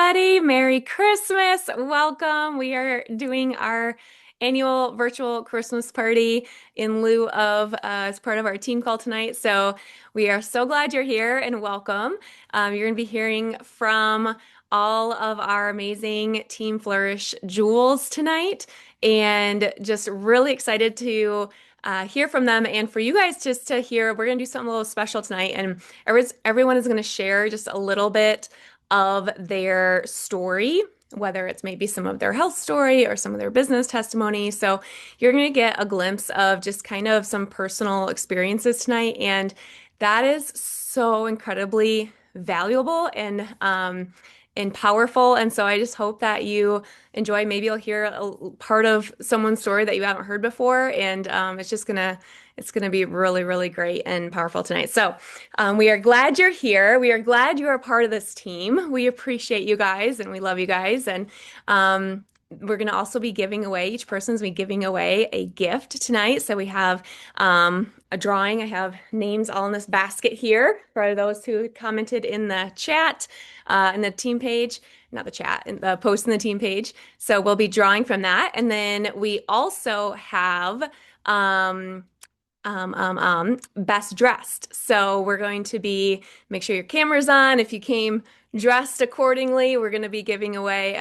everybody. Merry Christmas. Welcome. We are doing our annual virtual Christmas party in lieu of as part of our team call tonight. So we are so glad you're here and welcome. You're going to be hearing from all of our amazing Team Flourish jewels tonight, and just really excited to hear from them and for you guys just to hear. We're going to do something a little special tonight, and everyone is going to share just a little bit of their story, whether it's maybe some of their health story or some of their business testimony. So you're going to get a glimpse of just kind of some personal experiences tonight. And that is so incredibly valuable and powerful. And so I just hope that you enjoy. Maybe you'll hear a part of someone's story that you haven't heard before. And it's gonna be really, really great and powerful tonight. So we are glad you're here. We are glad you are part of this team. We appreciate you guys and we love you guys. And we're going to also be giving away, each person's be giving away a gift tonight. So we have a drawing. I have names all in this basket here for those who commented in the chat, in the team page, not the chat, in the post in the team page. So we'll be drawing from that. And then we also have best dressed. So we're going to be, make sure your camera's on. If you came dressed accordingly, we're going to be giving away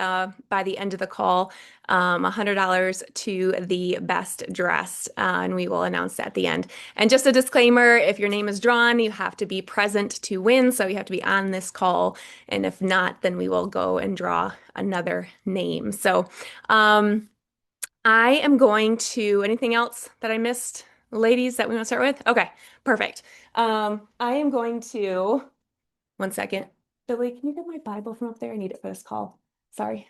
by the end of the call $100 to the best dressed, and we will announce that at the end. And just a disclaimer, if your name is drawn, you have to be present to win, so you have to be on this call, and if not, then we will go and draw another name. So I am going to, anything else that I missed, ladies, that we want to start with? Okay, perfect. I am going to, one second. Billy, can you get my Bible from up there? I need it for this call. Sorry.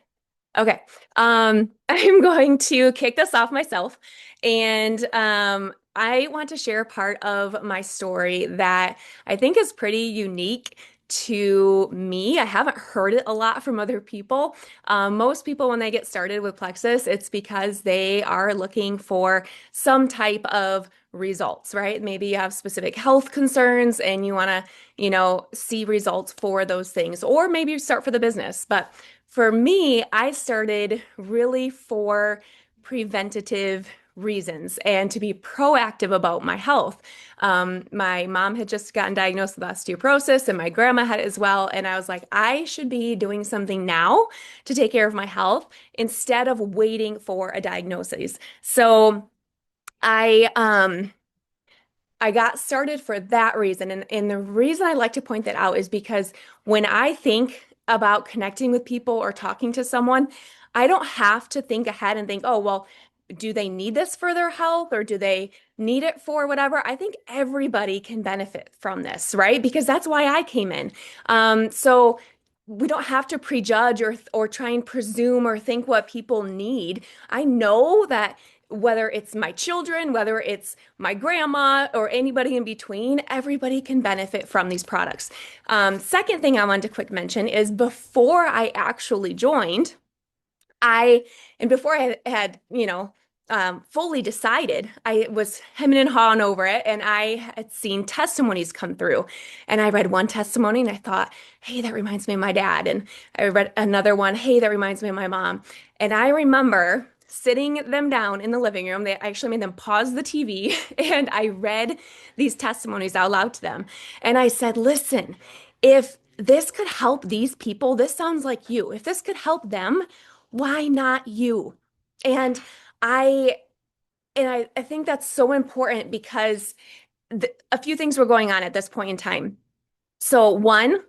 Okay. I'm going to kick this off myself. And I want to share part of my story that I think is pretty unique to me. I haven't heard it a lot from other people. Most people, when they get started with Plexus, it's because they are looking for some type of results, right? Maybe you have specific health concerns and you want to, see results for those things, or maybe you start for the business. But for me, I started really for preventative reasons and to be proactive about my health. My mom had just gotten diagnosed with osteoporosis and my grandma had it as well. And I was like, I should be doing something now to take care of my health instead of waiting for a diagnosis. So I I got started for that reason. And the reason I like to point that out is because when I think about connecting with people or talking to someone, I don't have to think ahead and think, oh, well, do they need this for their health or do they need it for whatever? I think everybody can benefit from this, right? Because that's why I came in. So we don't have to prejudge or try and presume or think what people need. I know that whether it's my children, whether it's my grandma, or anybody in between, everybody can benefit from these products. Second thing I wanted to quick mention is before I actually joined, and before I had, fully decided, I was hemming and hawing over it, and I had seen testimonies come through. And I read one testimony and I thought, hey, that reminds me of my dad. And I read another one, hey, that reminds me of my mom. And I remember sitting them down in the living room. They actually made them pause the TV, and I read these testimonies out loud to them. And I said, listen, if this could help these people, this sounds like you. If this could help them, why not you? And I I think that's so important because a few things were going on at this point in time. So one,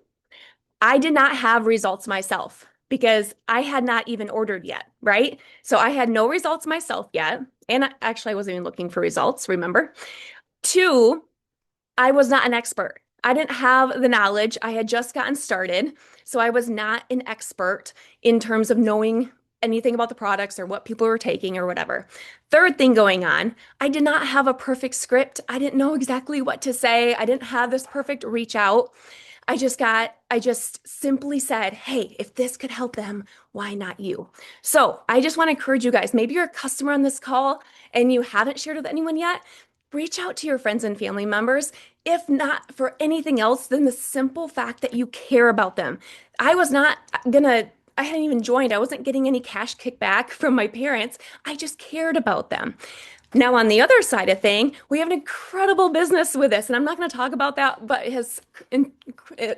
I did not have results myself because I had not even ordered yet, right? So I had no results myself yet. And actually, I wasn't even looking for results, remember? Two, I was not an expert. I didn't have the knowledge. I had just gotten started. So I was not an expert in terms of knowing anything about the products or what people were taking or whatever. Third thing going on, I did not have a perfect script. I didn't know exactly what to say. I didn't have this perfect reach out. I just simply said, hey, if this could help them, why not you? So I just want to encourage you guys, maybe you're a customer on this call and you haven't shared with anyone yet, reach out to your friends and family members, if not for anything else than the simple fact that you care about them. I was not gonna I hadn't even joined. I wasn't getting any cash kickback from my parents. I just cared about them. Now, on the other side of thing, we have an incredible business with this, and I'm not going to talk about that, but it has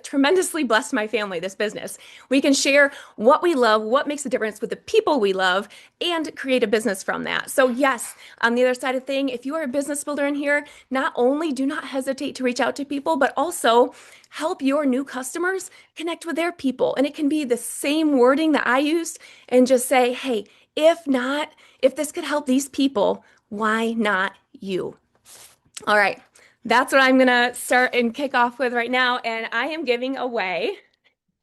tremendously blessed my family, this business. We can share what we love, what makes a difference with the people we love, and create a business from that. So, yes, on the other side of thing, if you are a business builder in here, not only do not hesitate to reach out to people, but also help your new customers connect with their people. And it can be the same wording that I used, and just say, hey, if not, if this could help these people, why not you? All right, that's what I'm gonna start and kick off with right now. And I am giving away,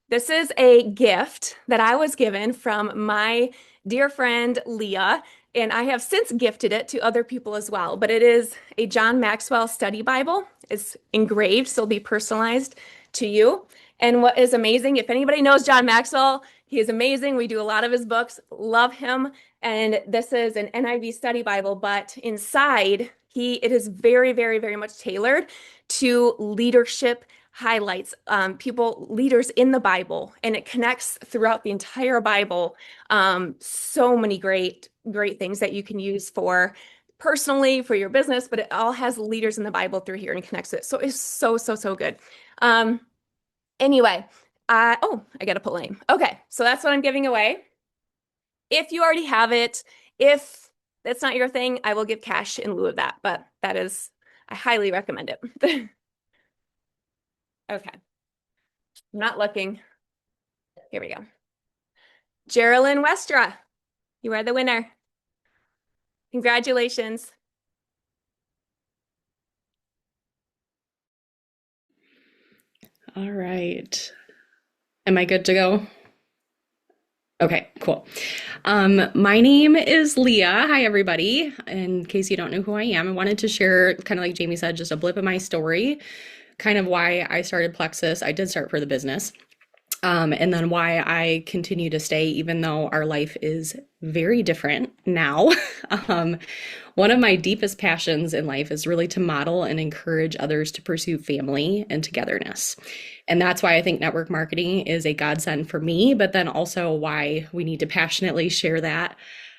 this is a gift that I was given from my dear friend Leah, and I have since gifted it to other people as well. But it is a John Maxwell study Bible. It's engraved, so it'll be personalized to you. And what is amazing, if anybody knows John Maxwell, he is amazing. We do a lot of his books, love him. And this is an NIV study Bible, but inside, it is very, very, very much tailored to leadership highlights, leaders in the Bible, and it connects throughout the entire Bible. So many great, great things that you can use for personally, for your business, but it all has leaders in the Bible through here and connects it. So it's so, so, so good. Anyway, I got to put name. Okay, so that's what I'm giving away. If you already have it, if that's not your thing, I will give cash in lieu of that, but I highly recommend it. Okay. I'm not looking. Here we go. Geraldine Westra, you are the winner. Congratulations. All right. Am I good to go? Okay, cool. My name is Leah. Hi, everybody. In case you don't know who I am, I wanted to share, kind of like Jamie said, just a blip of my story, kind of why I started Plexus. I did start for the business. And then why I continue to stay, even though our life is very different now. um, One of my deepest passions in life is really to model and encourage others to pursue family and togetherness. And that's why I think network marketing is a godsend for me, but then also why we need to passionately share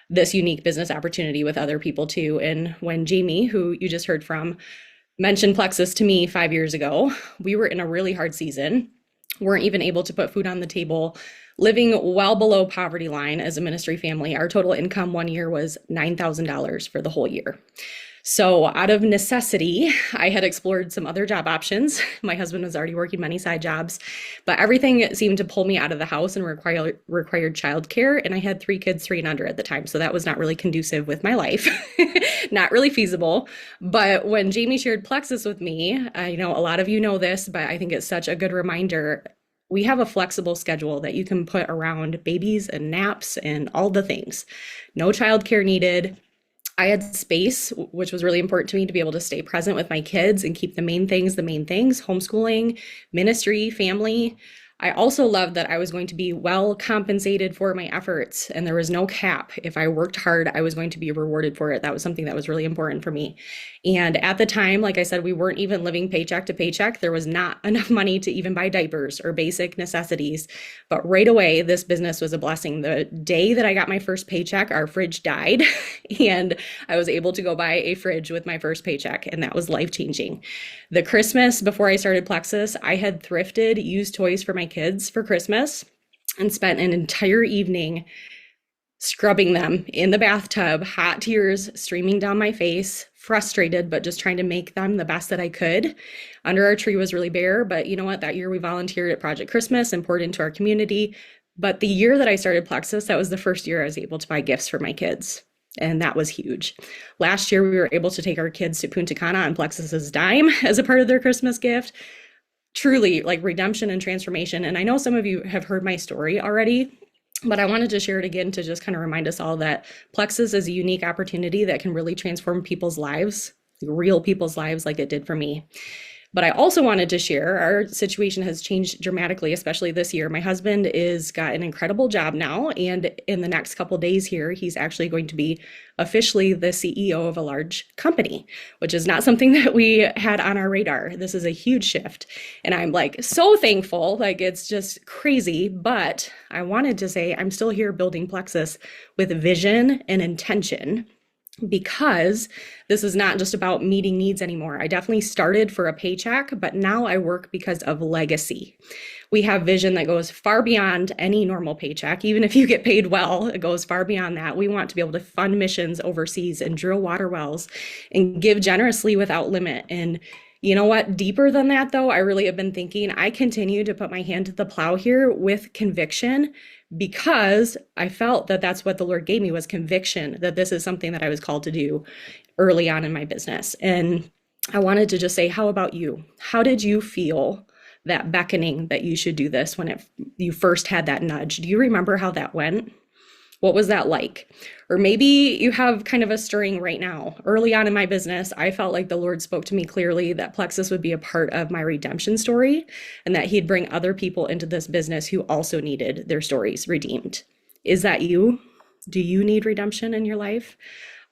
this unique business opportunity with other people too. And when Jamie, who you just heard from, mentioned Plexus to me 5 years ago, we were in a really hard season, weren't even able to put food on the table, living well below poverty line as a ministry family. Our total income one year was $9,000 for the whole year. So out of necessity, I had explored some other job options. My husband was already working many side jobs, but everything seemed to pull me out of the house and required childcare. And I had 3 kids, 3 and under at the time. So that was not really conducive with my life, not really feasible. But when Jamie shared Plexus with me, I know a lot of you know this, but I think it's such a good reminder. We have a flexible schedule that you can put around babies and naps and all the things. No childcare needed. I had space, which was really important to me, to be able to stay present with my kids and keep the main things, homeschooling, ministry, family. I also loved that I was going to be well compensated for my efforts, and there was no cap. If I worked hard, I was going to be rewarded for it. That was something that was really important for me. And at the time, like I said, we weren't even living paycheck to paycheck. There was not enough money to even buy diapers or basic necessities. But right away, this business was a blessing. The day that I got my first paycheck, our fridge died, and I was able to go buy a fridge with my first paycheck, and that was life-changing. The Christmas before I started Plexus, I had thrifted used toys for my kids for Christmas and spent an entire evening scrubbing them in the bathtub, hot tears streaming down my face, frustrated, but just trying to make them the best that I could. Under our tree was really bare, but you know what? That year we volunteered at Project Christmas and poured into our community. But the year that I started Plexus, that was the first year I was able to buy gifts for my kids. And that was huge. Last year, we were able to take our kids to Punta Cana on Plexus's dime as a part of their Christmas gift. Truly, like redemption and transformation. And I know some of you have heard my story already, but I wanted to share it again to just kind of remind us all that Plexus is a unique opportunity that can really transform people's lives, real people's lives, like it did for me. But I also wanted to share our situation has changed dramatically, especially this year. My husband is got an incredible job now, and in the next couple days here, he's actually going to be officially the CEO of a large company, which is not something that we had on our radar. This is a huge shift, and I'm like so thankful. Like it's just crazy, but I wanted to say I'm still here building Plexus with vision and intention because this is not just about meeting needs anymore. I definitely started for a paycheck, but now I work because of legacy. We have vision that goes far beyond any normal paycheck. Even if you get paid well, it goes far beyond that. We want to be able to fund missions overseas and drill water wells and give generously without limit. And you know what? Deeper than that, though, I really have been thinking I continue to put my hand to the plow here with conviction because I felt that that's what the Lord gave me was conviction that this is something that I was called to do early on in my business. And I wanted to just say, how about you? How did you feel that beckoning that you should do this when you first had that nudge? Do you remember how that went? What was that like? Or maybe you have kind of a stirring right now. Early on in my business, I felt like the Lord spoke to me clearly that Plexus would be a part of my redemption story and that He'd bring other people into this business who also needed their stories redeemed. Is that you? Do you need redemption in your life?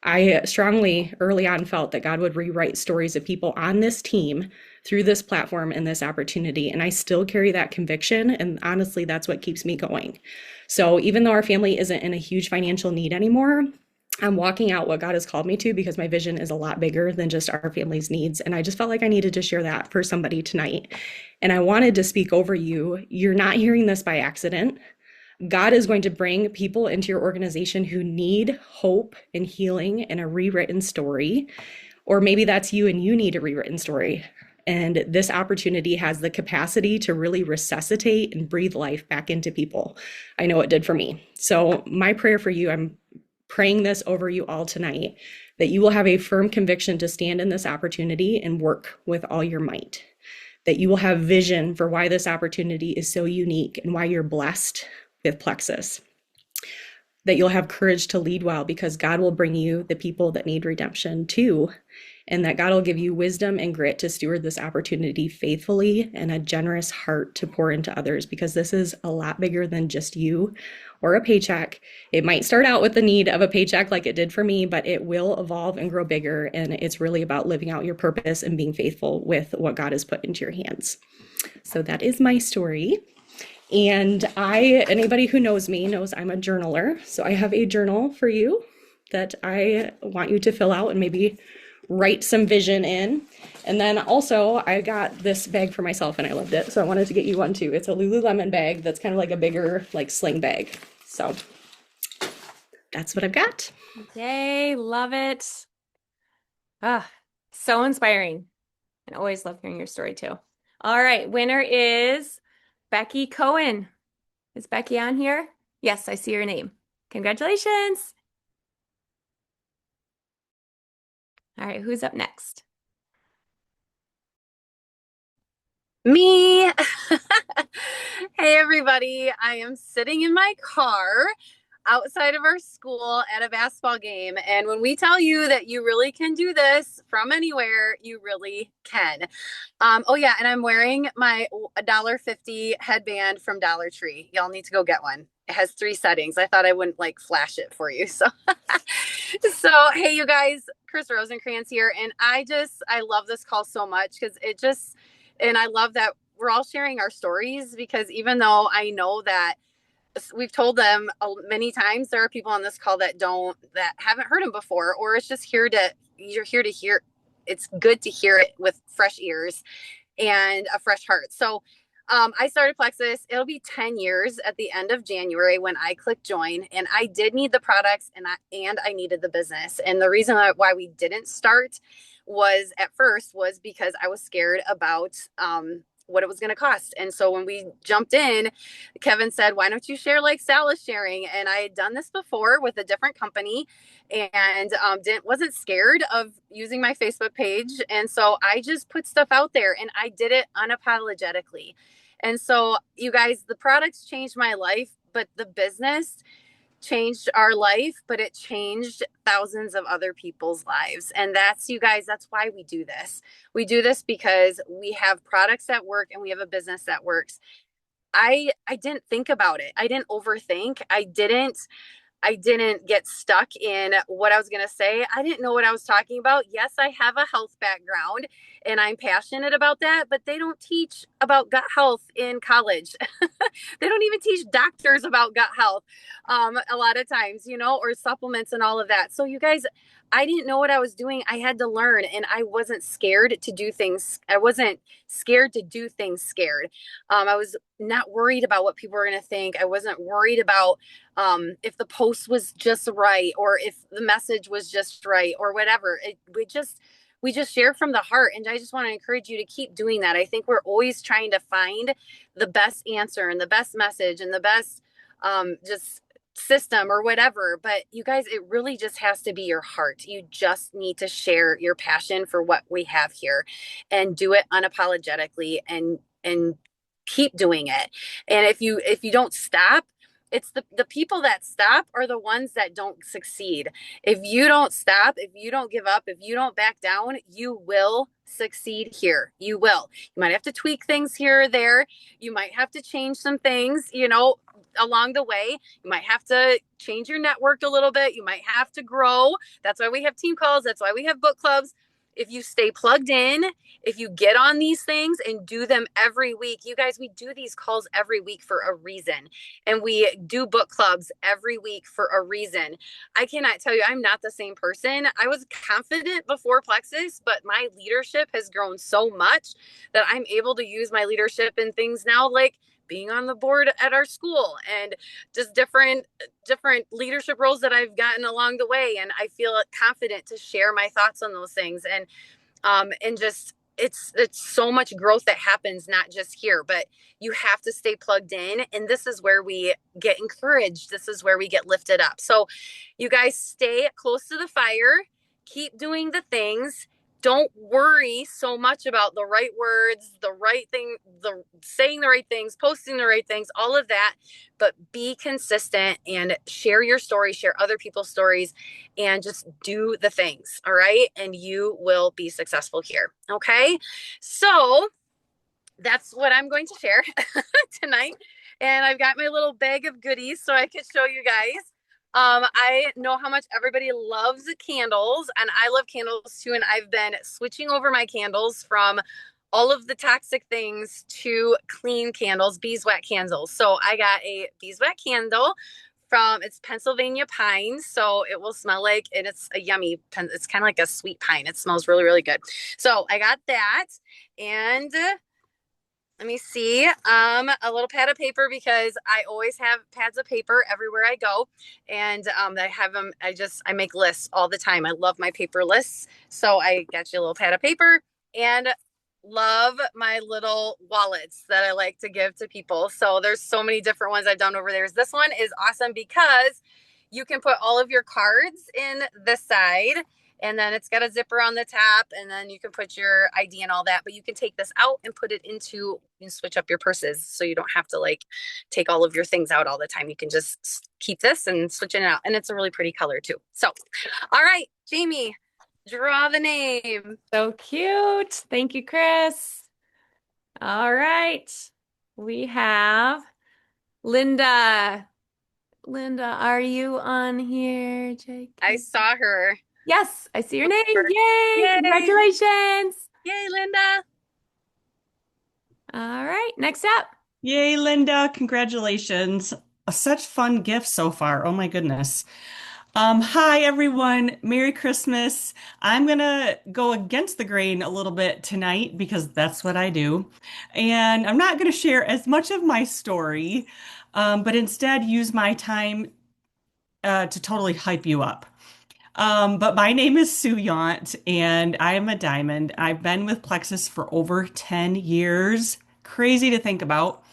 I strongly early on felt that God would rewrite stories of people on this team through this platform and this opportunity. And I still carry that conviction. And honestly, that's what keeps me going. So even though our family isn't in a huge financial need anymore, I'm walking out what God has called me to because my vision is a lot bigger than just our family's needs. And I just felt like I needed to share that for somebody tonight. And I wanted to speak over you. You're not hearing this by accident. God is going to bring people into your organization who need hope and healing and a rewritten story. Or maybe that's you and you need a rewritten story. And this opportunity has the capacity to really resuscitate and breathe life back into people. I know it did for me. So my prayer for you, I'm praying this over you all tonight, that you will have a firm conviction to stand in this opportunity and work with all your might. That you will have vision for why this opportunity is so unique and why you're blessed with Plexus. That you'll have courage to lead well because God will bring you the people that need redemption too. And that God will give you wisdom and grit to steward this opportunity faithfully and a generous heart to pour into others because this is a lot bigger than just you or a paycheck. It might start out with the need of a paycheck like it did for me, but it will evolve and grow bigger. And it's really about living out your purpose and being faithful with what God has put into your hands. So that is my story. And anybody who knows me knows I'm a journaler. So I have a journal for you that I want you to fill out and maybe write some vision in. And then also I got this bag for myself and I loved it. So I wanted to get you one too. It's a Lululemon bag that's kind of like a bigger like sling bag. So that's what I've got. Yay, love it. Ah, so inspiring. And always love hearing your story too. All right, winner is Becky Cohen. Is Becky on here? Yes, I see your name. Congratulations. All right, who's up next? Me. Hey, everybody. I am sitting in my car outside of our school at a basketball game. And when we tell you that you really can do this from anywhere, you really can. Oh, yeah. And I'm wearing my $1.50 headband from Dollar Tree. Y'all need to go get one. It has 3 settings. I thought I wouldn't like flash it for you. So hey, you guys, Chris Rosenkrantz here. And I love this call so much because and I love that we're all sharing our stories because even though I know that we've told them many times, there are people on this call that haven't heard them before, or it's just you're here to hear. It's good to hear it with fresh ears and a fresh heart. So I started Plexus. It'll be 10 years at the end of January when I clicked join, and I did need the products and I needed the business. And the reason why we didn't start was because I was scared about what it was going to cost. And so when we jumped in, Kevin said, why don't you share like Sal is sharing? And I had done this before with a different company and wasn't scared of using my Facebook page. And so I just put stuff out there and I did it unapologetically. And so you guys, the products changed my life, but the business changed our life, but it changed thousands of other people's lives. And that's, you guys, that's why we do this. We do this because we have products that work and we have a business that works. I didn't think about it. I didn't overthink. I didn't get stuck in what I was going to say. I didn't know what I was talking about. Yes, I have a health background and I'm passionate about that, but they don't teach about gut health in college. They don't even teach doctors about gut health a lot of times, or supplements and all of that. So, you guys, I didn't know what I was doing. I had to learn, and I wasn't scared to do things. I wasn't scared to do things scared. I was not worried about what people were going to think. I wasn't worried about if the post was just right or if the message was just right or whatever. We just share from the heart, and I just want to encourage you to keep doing that. I think we're always trying to find the best answer and the best message and the best just system or whatever, but you guys, it really just has to be your heart. You just need to share your passion for what we have here and do it unapologetically and keep doing it. And if you don't stop, it's the people that stop are the ones that don't succeed. If you don't stop, if you don't give up, if you don't back down, you will succeed here. You will. You might have to tweak things here or there. You might have to change some things, along the way. You might have to change your network a little bit. You might have to grow. That's why we have team calls. That's why we have book clubs. If you stay plugged in, if you get on these things and do them every week, you guys, we do these calls every week for a reason. And we do book clubs every week for a reason. I cannot tell you, I'm not the same person. I was confident before Plexus, but my leadership has grown so much that I'm able to use my leadership in things now, like being on the board at our school and just different leadership roles that I've gotten along the way. And I feel confident to share my thoughts on those things. And just it's so much growth that happens, not just here, but you have to stay plugged in. And this is where we get encouraged. This is where we get lifted up. So you guys stay close to the fire, keep doing the things. Don't worry so much about the right words, the right thing, the saying the right things, posting the right things, all of that, but be consistent and share your story, share other people's stories, and just do the things. All right. And you will be successful here. Okay. So that's what I'm going to share tonight. And I've got my little bag of goodies so I could show you guys. I know how much everybody loves candles, and I love candles too. And I've been switching over my candles from all of the toxic things to clean candles, beeswax candles. So I got a beeswax candle from, it's Pennsylvania pine. So it will smell like, and it's a yummy, it's kind of like a sweet pine. It smells really, really good. So I got that. And let me see, a little pad of paper, because I always have pads of paper everywhere I go. And I have them, I make lists all the time. I love my paper lists. So I got you a little pad of paper, and love my little wallets that I like to give to people. So there's so many different ones I've done over there. This one is awesome because you can put all of your cards in this side, and then it's got a zipper on the top, and then you can put your ID and all that, but you can take this out and put it into, and switch up your purses. So you don't have to like take all of your things out all the time. You can just keep this and switch it out. And it's a really pretty color too. So, all right, Jamie, draw the name. So cute. Thank you, Chris. All right. We have Linda. Linda, are you on here, Jake? I saw her. Yes, I see your name. Yay! Yay! Congratulations. Yay, Linda. All right, next up. Yay, Linda. Congratulations. Such fun gifts so far. Oh my goodness. Hi, everyone. Merry Christmas. I'm going to go against the grain a little bit tonight because that's what I do. And I'm not going to share as much of my story, but instead use my time to totally hype you up. But my name is Sue Yount, and I am a diamond. I've been with Plexus for over 10 years. Crazy to think about.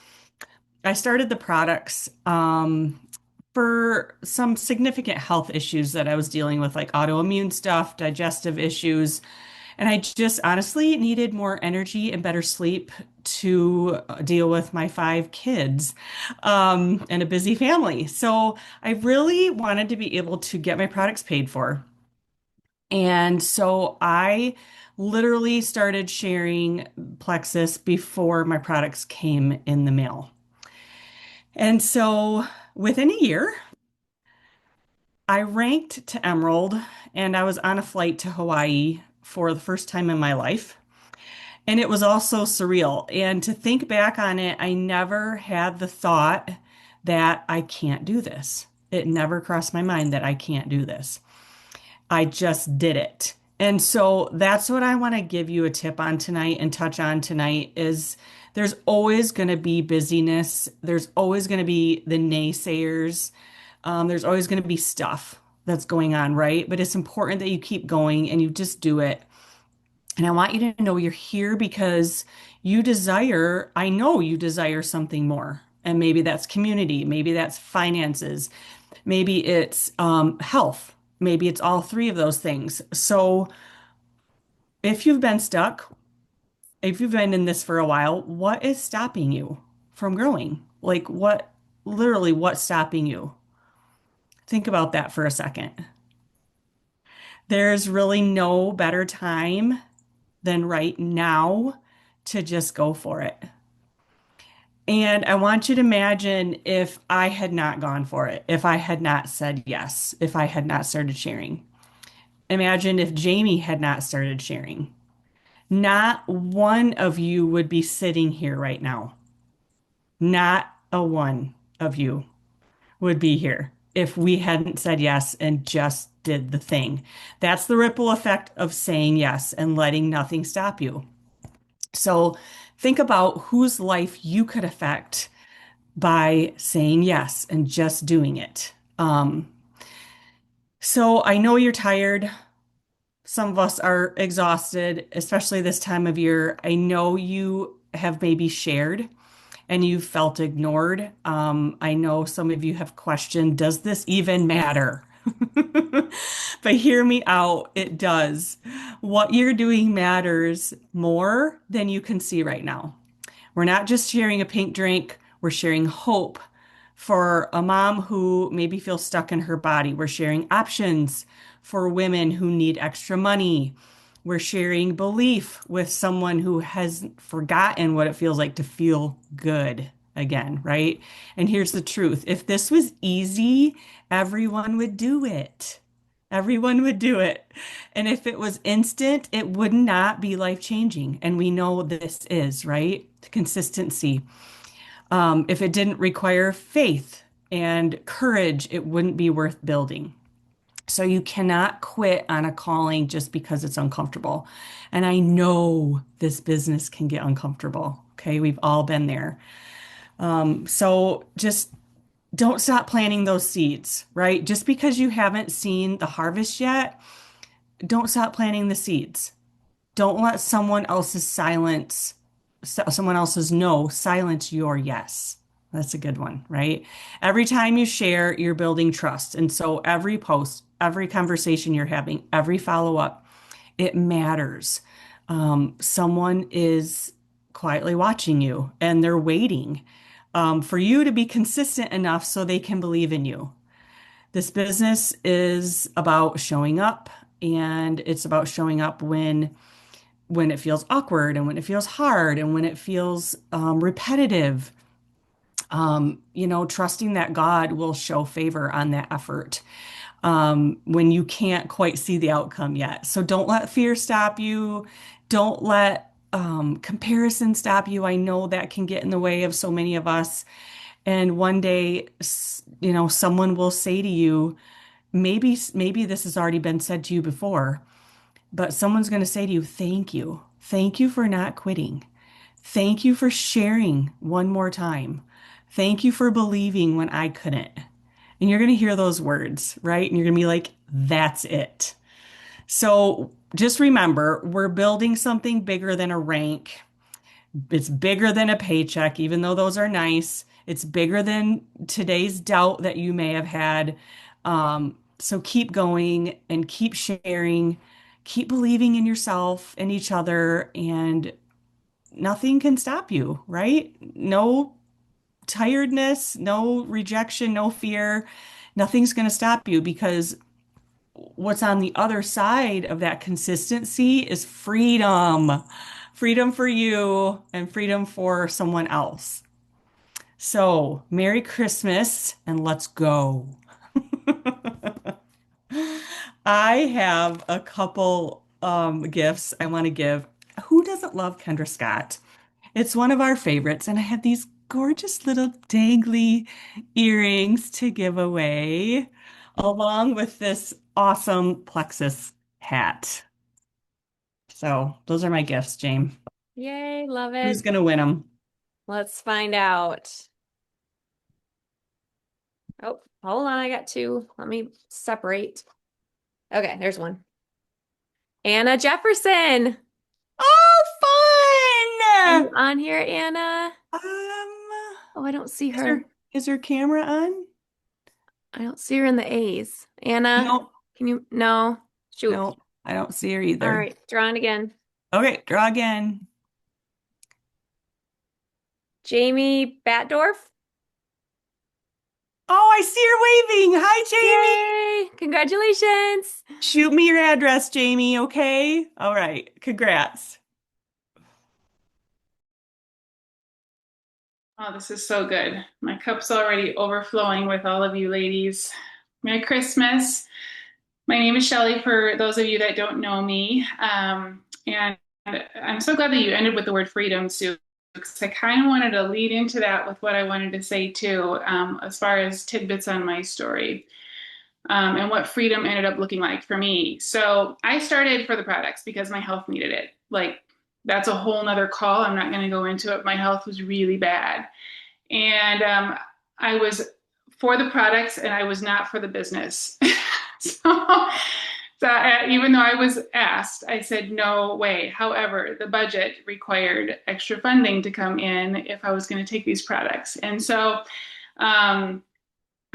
I started the products for some significant health issues that I was dealing with, like autoimmune stuff, digestive issues. And I just honestly needed more energy and better sleep to deal with my 5 kids and a busy family. So I really wanted to be able to get my products paid for. And so I literally started sharing Plexus before my products came in the mail. And so within a year, I ranked to Emerald and I was on a flight to Hawaii for the first time in my life. And it was also surreal. And to think back on it, I never had the thought that I can't do this. It never crossed my mind that I can't do this. I just did it. And so that's what I want to give you a tip on tonight and touch on tonight is there's always going to be busyness. There's always going to be the naysayers. There's always going to be stuff that's going on, right? But it's important that you keep going and you just do it. And I want you to know you're here because I know you desire something more. And maybe that's community, maybe that's finances, maybe it's health, maybe it's all three of those things. So if you've been stuck, if you've been in this for a while, what is stopping you from growing? Like literally, what's stopping you? Think about that for a second. There's really no better time than right now to just go for it. And I want you to imagine if I had not gone for it, if I had not said yes, if I had not started sharing. Imagine if Jamie had not started sharing. Not one of you would be sitting here right now. Not a one of you would be here if we hadn't said yes and just did the thing. That's the ripple effect of saying yes and letting nothing stop you. So think about whose life you could affect by saying yes and just doing it. So I know you're tired. Some of us are exhausted, especially this time of year. I know you have maybe shared and you felt ignored. I know some of you have questioned, does this even matter? But hear me out, it does. What you're doing matters more than you can see right now. We're not just sharing a pink drink, we're sharing hope for a mom who maybe feels stuck in her body. We're sharing options for women who need extra money. We're sharing belief with someone who has forgotten what it feels like to feel good again, right? And here's the truth. If this was easy, everyone would do it. Everyone would do it. And if it was instant, it would not be life-changing. And we know this is, right? Consistency. If it didn't require faith and courage, it wouldn't be worth building. So you cannot quit on a calling just because it's uncomfortable. And I know this business can get uncomfortable. Okay, we've all been there. So just don't stop planting those seeds, right? Just because you haven't seen the harvest yet, don't stop planting the seeds. Don't let someone else's no silence your yes. That's a good one, right? Every time you share, you're building trust. And so every post, every conversation you're having, every follow up, it matters. Someone is quietly watching you and they're waiting for you to be consistent enough so they can believe in you. This business is about showing up, and it's about showing up when it feels awkward and when it feels hard and when it feels repetitive. Trusting that God will show favor on that effort when you can't quite see the outcome yet. So don't let fear stop you. Don't let comparison stop you. I know that can get in the way of so many of us. And one day, someone will say to you, maybe this has already been said to you before, but someone's going to say to you, thank you. Thank you for not quitting. Thank you for sharing one more time. Thank you for believing when I couldn't. And you're going to hear those words, right? And you're going to be like, that's it. So just remember, we're building something bigger than a rank. It's bigger than a paycheck, even though those are nice. It's bigger than today's doubt that you may have had. So keep going and keep sharing. keep believing in yourself and each other, and nothing can stop you, right? No tiredness, no rejection, no fear. Nothing's going to stop you because what's on the other side of that consistency is freedom. Freedom for you and freedom for someone else. So, Merry Christmas and let's go. I have a couple gifts I want to give. Who doesn't love Kendra Scott? It's one of our favorites, and I have these gorgeous little dangly earrings to give away, along with this awesome Plexus hat. So those are my gifts, James. Yay, love Who's it. gonna win them? Let's find out. Oh, hold on, I got two. Let me separate. Okay, there's one. Anna Jefferson. Are Oh, you on here, Anna? fun! Oh, I don't see Is her her. is her camera on? I don't see her in the A's. Anna, No, can you? No. Shoot. no, I don't see her All either. right, drawing again. Okay, draw again. Jamie Batdorf. Oh, I see her waving. Hi, Jamie. Yay! Congratulations. Shoot me your address, Jamie, okay? All right. Congrats. Oh, this is so good. My cup's already overflowing with all of you ladies. Merry Christmas. My name is Shelley, for those of you that don't know me. And I'm so glad that you ended with the word freedom, Sue, because I kind of wanted to lead into that with what I wanted to say too, as far as tidbits on my story. And what freedom ended up looking like for me. So I started for the products because my health needed it. Like, that's a whole nother call. I'm not going to go into it. My health was really bad. And I was for the products and I was not for the business. Even though I was asked, I said, no way. However, the budget required extra funding to come in if I was going to take these products. And so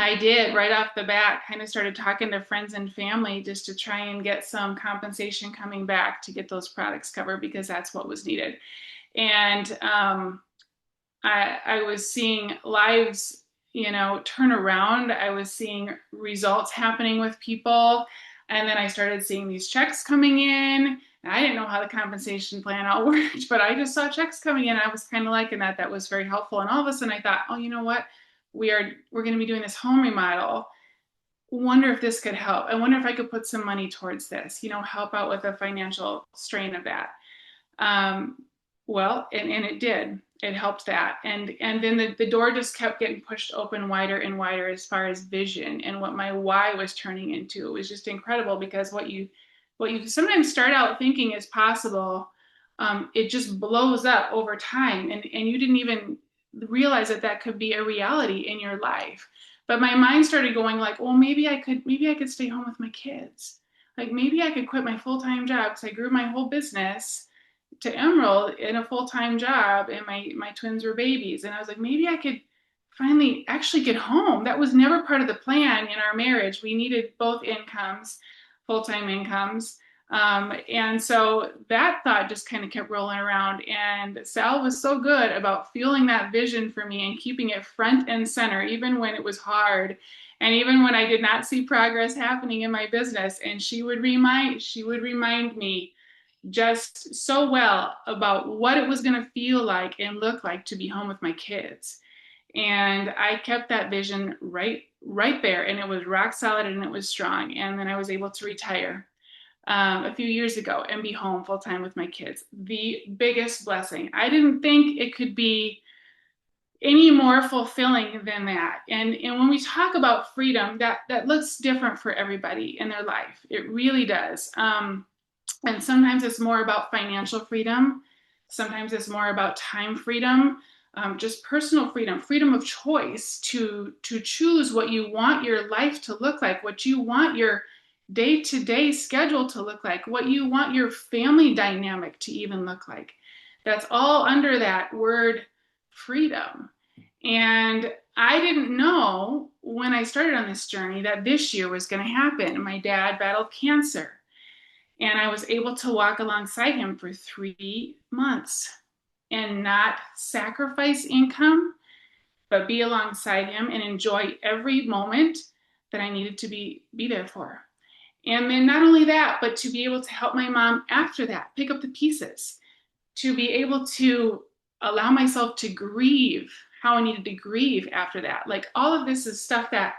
I did right off the bat, kind of started talking to friends and family just to try and get some compensation coming back to get those products covered because that's what was needed. And I was seeing lives, turn around. I was seeing results happening with people. And then I started seeing these checks coming in. And I didn't know how the compensation plan all worked, but I just saw checks coming in. I was kind of liking that. That was very helpful. And all of a sudden I thought, oh, you know what? We're going to be doing this home remodel. Wonder if this could help. I wonder if I could put some money towards this, help out with the financial strain of that. Um, well, and it did. It helped that. And then the door just kept getting pushed open wider and wider as far as vision and what my why was turning into. It was just incredible because what you sometimes start out thinking is possible, it just blows up over time. And you didn't even realize that that could be a reality in your life. But my mind started going like, well, maybe I could stay home with my kids. Like maybe I could quit my full-time job because I grew my whole business to Emerald in a full-time job and my twins were babies. And I was like, maybe I could finally actually get home. That was never part of the plan in our marriage. We needed both incomes, full-time incomes. And so that thought just kind of kept rolling around. And Sal was so good about fueling that vision for me and keeping it front and center, even when it was hard. And even when I did not see progress happening in my business, and she would remind me just so well about what it was going to feel like and look like to be home with my kids. And I kept that vision right there, and it was rock solid and it was strong. And then I was able to retire a few years ago and be home full time with my kids. The biggest blessing. I didn't think it could be any more fulfilling than that. And when we talk about freedom, that looks different for everybody in their life. It really does. And sometimes it's more about financial freedom. Sometimes it's more about time freedom, just personal freedom, freedom of choice to choose what you want your life to look like, what you want your day-to-day schedule to look like, what you want your family dynamic to even look like. That's all under that word freedom. And I didn't know when I started on this journey that this year was going to happen. My dad battled cancer. And I was able to walk alongside him for 3 months and not sacrifice income, but be alongside him and enjoy every moment that I needed to be there for. And then not only that, but to be able to help my mom after that, pick up the pieces, to be able to allow myself to grieve how I needed to grieve after that. Like all of this is stuff that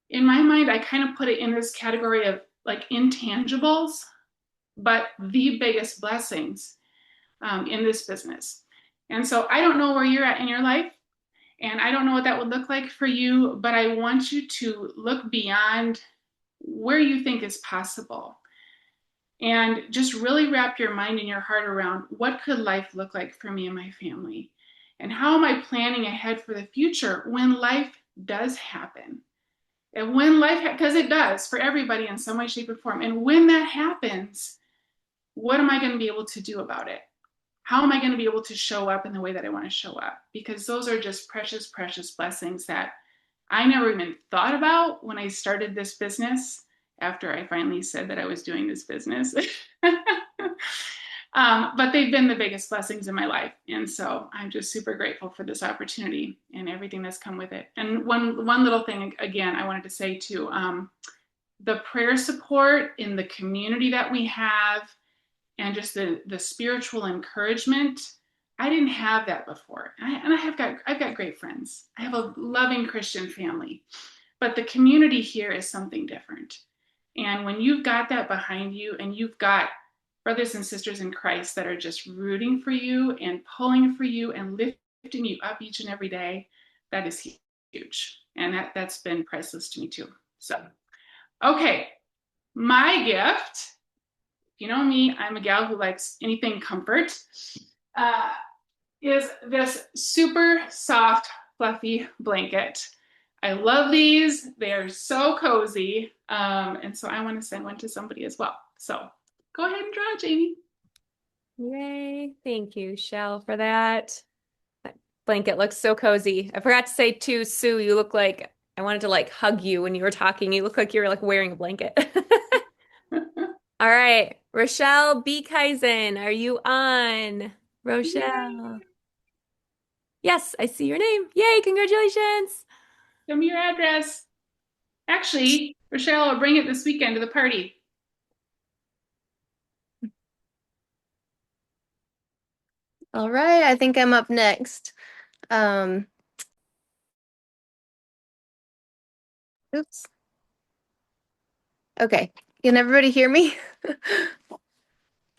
in my mind, I kind of put it in this category of like intangibles, but the biggest blessings in this business. And so I don't know where you're at in your life, and I don't know what that would look like for you, but I want you to look beyond where you think is possible and just really wrap your mind and your heart around what could life look like for me and my family? And how am I planning ahead for the future when life does happen? And when life, because it does for everybody in some way, shape, or form. And when that happens, what am I going to be able to do about it? How am I going to be able to show up in the way that I want to show up? Because those are just precious, precious blessings that I never even thought about when I started this business after I finally said that I was doing this business. But they've been the biggest blessings in my life. And so I'm just super grateful for this opportunity and everything that's come with it. And one little thing, again, I wanted to say too, the prayer support in the community that we have and just the spiritual encouragement. I didn't have that before. And I've got great friends. I have a loving Christian family, but the community here is something different. And when you've got that behind you and you've got brothers and sisters in Christ that are just rooting for you and pulling for you and lifting you up each and every day, that is huge. And that's been priceless to me too. So, okay, my gift, you know me, I'm a gal who likes anything comfort, is this super soft, fluffy blanket. I love these. They are so cozy. And so I want to send one to somebody as well. So go ahead and draw, Jamie. Yay. Thank you, Shell, for that. That blanket looks so cozy. I forgot to say too, Sue, you look like I wanted to like hug you when you were talking. You look like you were like wearing a blanket. All right. Rochelle B. Kaizen, are you on? Rochelle. Yay. Yes, I see your name. Yay, congratulations. Send me your address. Actually, Rochelle, I'll bring it this weekend to the party. All right, I think I'm up next. Oops. Okay, can everybody hear me?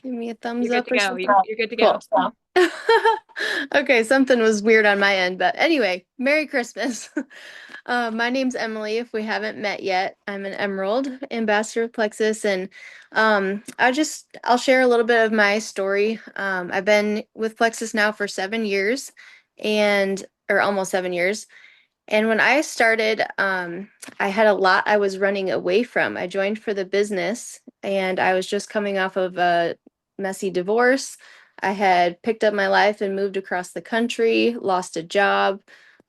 Give me a thumbs You're good up to or go. something. You're good to go. Cool. Okay, something was weird on my end, but anyway, Merry Christmas. My name's Emily, if we haven't met yet. I'm an Emerald ambassador of Plexus, and I'll share a little bit of my story. I've been with Plexus now for 7 years, or almost 7 years. And when I started, I had a lot I was running away from. I joined for the business, and I was just coming off of a messy divorce. I had picked up my life and moved across the country, lost a job,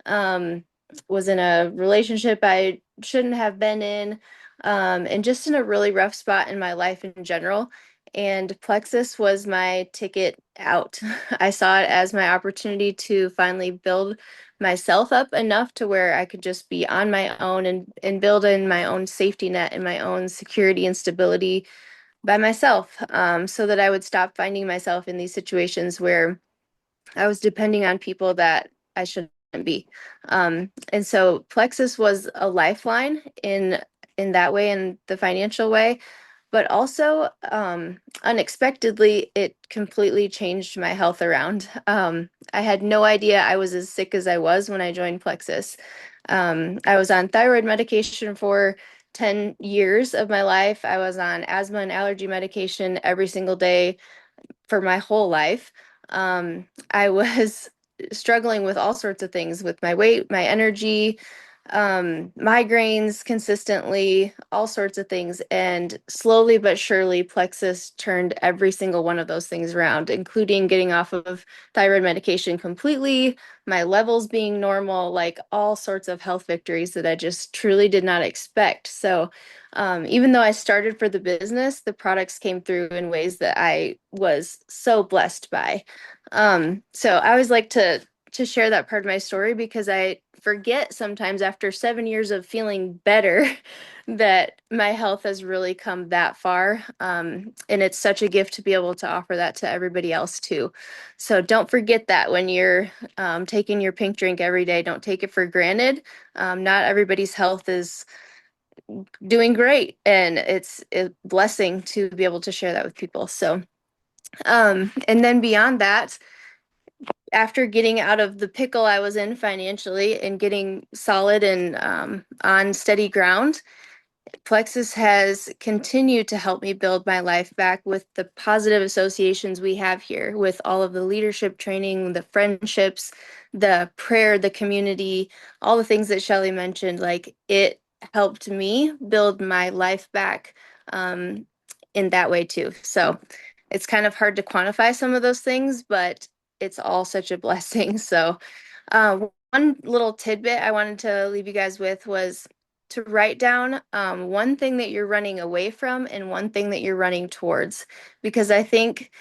um, was in a relationship I shouldn't have been in, and just in a really rough spot in my life in general. And Plexus was my ticket out. I saw it as my opportunity to finally build myself up enough to where I could just be on my own and build in my own safety net and my own security and stability by myself, so that I would stop finding myself in these situations where I was depending on people that I shouldn't be. And so Plexus was a lifeline in that way, in the financial way, but also unexpectedly, it completely changed my health around. I had no idea I was as sick as I was when I joined Plexus. I was on thyroid medication for 10 years of my life. I was on asthma and allergy medication every single day for my whole life. I was struggling with all sorts of things with my weight, my energy, migraines consistently, all sorts of things. And slowly but surely, Plexus turned every single one of those things around, including getting off of thyroid medication completely, my levels being normal, like all sorts of health victories that I just truly did not expect. So, even though I started for the business, the products came through in ways that I was so blessed by. So I always like to share that part of my story because I forget sometimes after 7 years of feeling better that my health has really come that far. And it's such a gift to be able to offer that to everybody else too. So don't forget that when you're taking your pink drink every day, don't take it for granted. Not everybody's health is doing great, and it's a blessing to be able to share that with people. So, and then beyond that, after getting out of the pickle I was in financially and getting solid and on steady ground, Plexus has continued to help me build my life back with the positive associations we have here, with all of the leadership training, the friendships, the prayer, the community, all the things that Shelly mentioned. Like it helped me build my life back in that way too. So it's kind of hard to quantify some of those things, but it's all such a blessing. So, one little tidbit I wanted to leave you guys with was to write down one thing that you're running away from and one thing that you're running towards. Because I think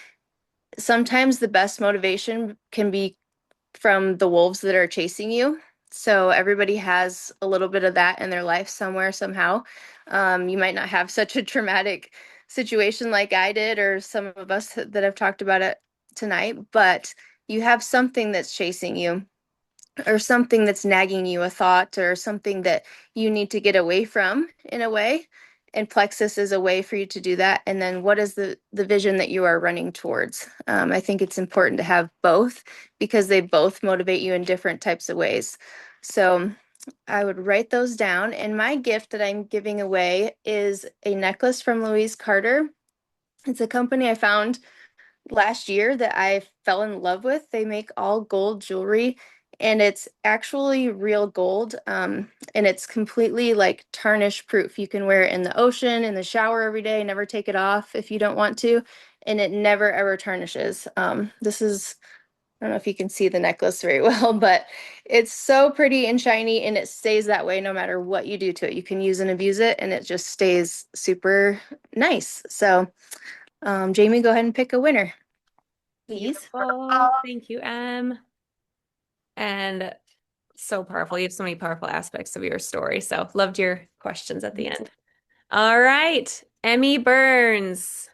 sometimes the best motivation can be from the wolves that are chasing you. So everybody has a little bit of that in their life somewhere, somehow. You might not have such a traumatic situation like I did, or some of us that have talked about it tonight, but you have something that's chasing you or something that's nagging you, a thought or something that you need to get away from in a way. And Plexus is a way for you to do that. And then what is the vision that you are running towards? I think it's important to have both because they both motivate you in different types of ways. So I would write those down. And my gift that I'm giving away is a necklace from Louise Carter. It's a company I found last year that I fell in love with. They make all gold jewelry and it's actually real gold. And it's completely like tarnish proof. You can wear it in the ocean, in the shower every day, never take it off if you don't want to. And it never ever tarnishes. This is, I don't know if you can see the necklace very well, but it's so pretty and shiny and it stays that way no matter what you do to it. You can use and abuse it and it just stays super nice. So, Jamie, go ahead and pick a winner, please. Beautiful. Thank you, Em. And so powerful. You have so many powerful aspects of your story. So loved your questions at the end. All right. Emmy Burns.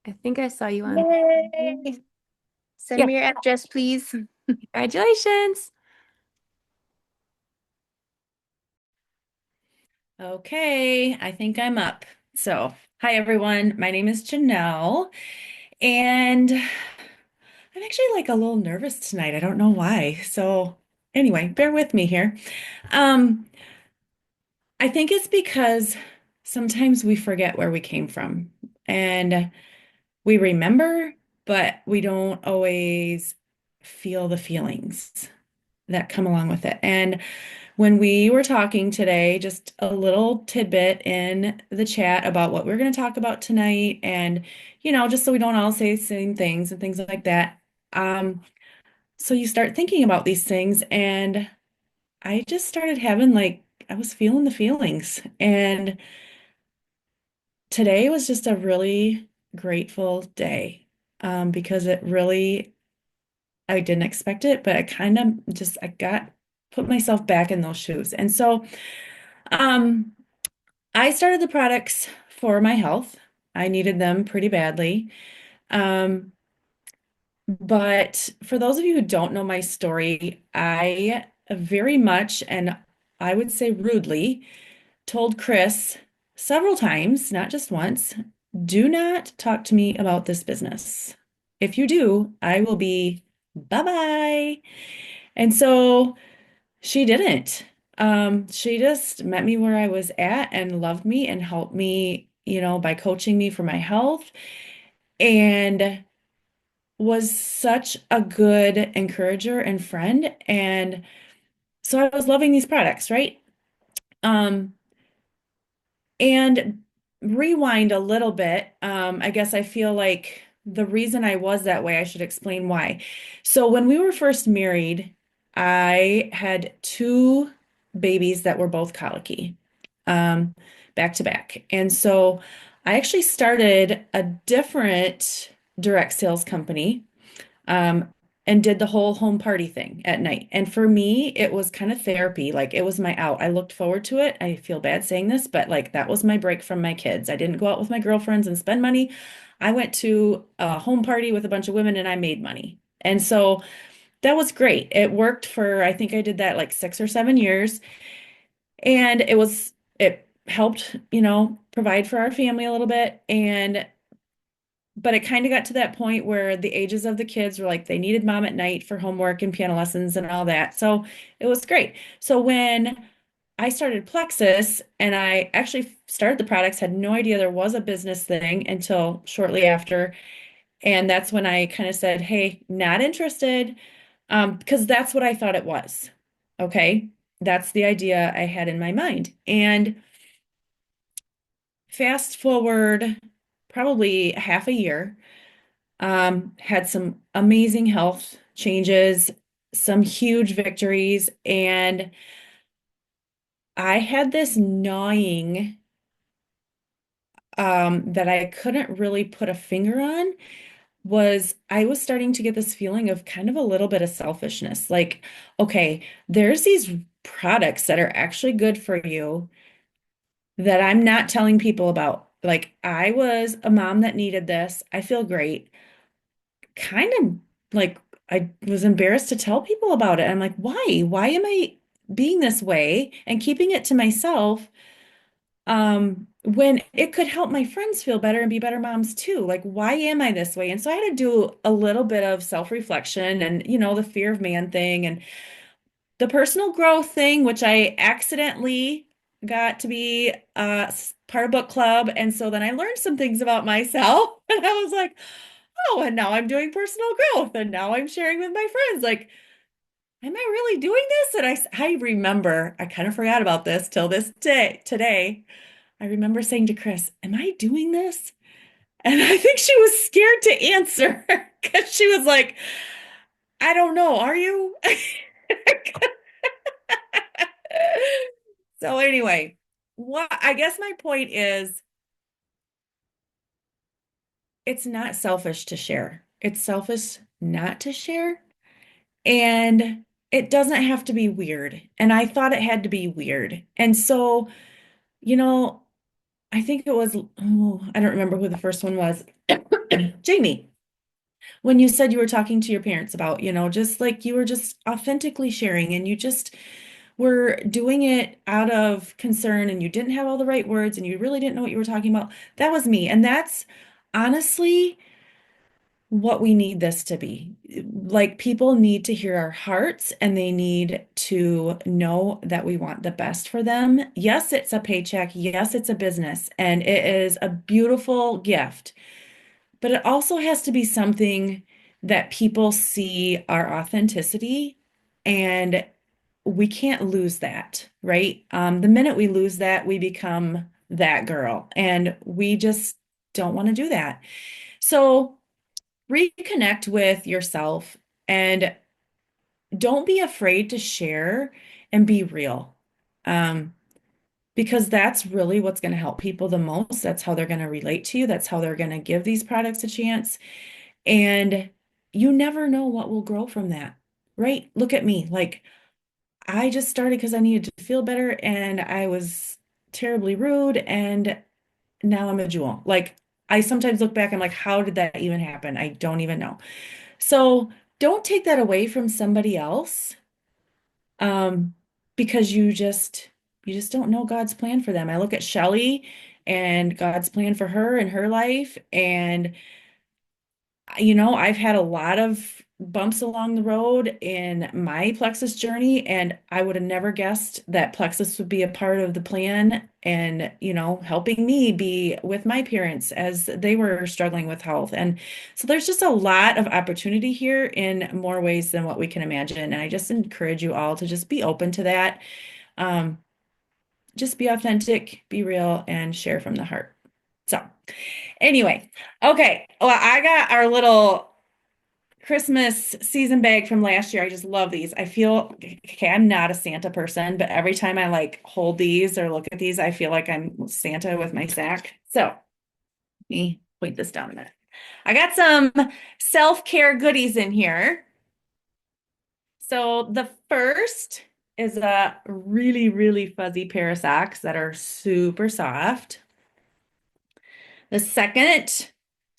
I think I saw you on. Yay! Send Yeah. me your address, please. Congratulations. Okay, I think I'm up. So, hi everyone. My name is Janelle, and I'm actually like a little nervous tonight. I don't know why. So, anyway, bear with me here. Um, I think it's because sometimes we forget where we came from, and we remember, but we don't always feel the feelings that come along with it. And when we were talking today, just a little tidbit in the chat about what we're going to talk about tonight, and just so we don't all say the same things and things like that. So you start thinking about these things, and I just started having like I was feeling the feelings, and today was just a really grateful day, because it really I didn't expect it, but I kind of just I got put myself back in those shoes, and so. Um, I started the products for my health. I needed them pretty badly. Um, but for those of you who don't know my story, I very much, and I would say rudely, told Chris several times, not just once, do not talk to me about this business. If you do, I will be bye-bye. And so she didn't. She just met me where I was at and loved me and helped me, by coaching me for my health and was such a good encourager and friend. And so I was loving these products, right? Um, and rewind a little bit, I guess I feel like the reason I was that way, I should explain why. So when we were first married, I had two babies that were both colicky, um, back to back. And so I actually started a different direct sales company, um, and did the whole home party thing at night. And for me, it was kind of therapy. Like it was my out. I looked forward to it. I feel bad saying this, but like that was my break from my kids. I didn't go out with my girlfriends and spend money. I went to a home party with a bunch of women and I made money. And so that was great. It worked for, I think I did that like 6 or 7 years. And it helped, provide for our family a little bit. But it kind of got to that point where the ages of the kids were like they needed mom at night for homework and piano lessons and all that. So it was great. So when I started Plexus and I actually started the products, had no idea there was a business thing until shortly after. And that's when I kind of said, hey, not interested, because that's what I thought it was. Okay. That's the idea I had in my mind. And fast forward probably half a year. Had some amazing health changes, some huge victories, and I had this gnawing that I couldn't really put a finger on. Was I was starting to get this feeling of kind of a little bit of selfishness. Like, okay, there's these products that are actually good for you that I'm not telling people about. Like, I was a mom that needed this. I feel great. Kind of like I was embarrassed to tell people about it. I'm like, why? Why am I being this way and keeping it to myself? When it could help my friends feel better and be better moms too. Like, why am I this way? And so I had to do a little bit of self-reflection and, the fear of man thing and the personal growth thing, which I accidentally got to be part of book club. And so then I learned some things about myself and I was like, oh, and now I'm doing personal growth and now I'm sharing with my friends. Like, am I really doing this? And I remember, I kind of forgot about this till this day, today. I remember saying to Chris, am I doing this? And I think she was scared to answer because she was like, I don't know, are you? So anyway, what I guess my point is it's not selfish to share. It's selfish not to share. And it doesn't have to be weird. And I thought it had to be weird. And so, you know, I think it was, oh, I don't remember who the first one was. Jamie, when you said you were talking to your parents about, just like you were just authentically sharing and you just were doing it out of concern and you didn't have all the right words and you really didn't know what you were talking about. That was me. And that's honestly what we need this to be. Like people need to hear our hearts and they need to know that we want the best for them. Yes, it's a paycheck. Yes, it's a business and it is a beautiful gift, but it also has to be something that people see our authenticity and we can't lose that, right? The minute we lose that, we become that girl and we just don't want to do that. So, reconnect with yourself and don't be afraid to share and be real. Um, because that's really what's going to help people the most. That's how they're going to relate to you. That's how they're going to give these products a chance. And you never know what will grow from that, right? Look at me. Like, I just started because I needed to feel better and I was terribly rude. And now I'm a jewel. Like, I sometimes look back, I'm like, how did that even happen? I don't even know. So don't take that away from somebody else, um, because you just don't know God's plan for them. I look at Shelley and God's plan for her and her life, and I've had a lot of bumps along the road in my Plexus journey, and I would have never guessed that Plexus would be a part of the plan and, helping me be with my parents as they were struggling with health. And so there's just a lot of opportunity here in more ways than what we can imagine. And I just encourage you all to just be open to that. Um, just be authentic, be real, and share from the heart. So, anyway, okay. Well, I got our little Christmas season bag from last year. I just love these. I feel, okay, I'm not a Santa person, but every time I like hold these or look at these, I feel like I'm Santa with my sack. So, let me point this down a minute. I got some self-care goodies in here. So the first is a really, really fuzzy pair of socks that are super soft. The second,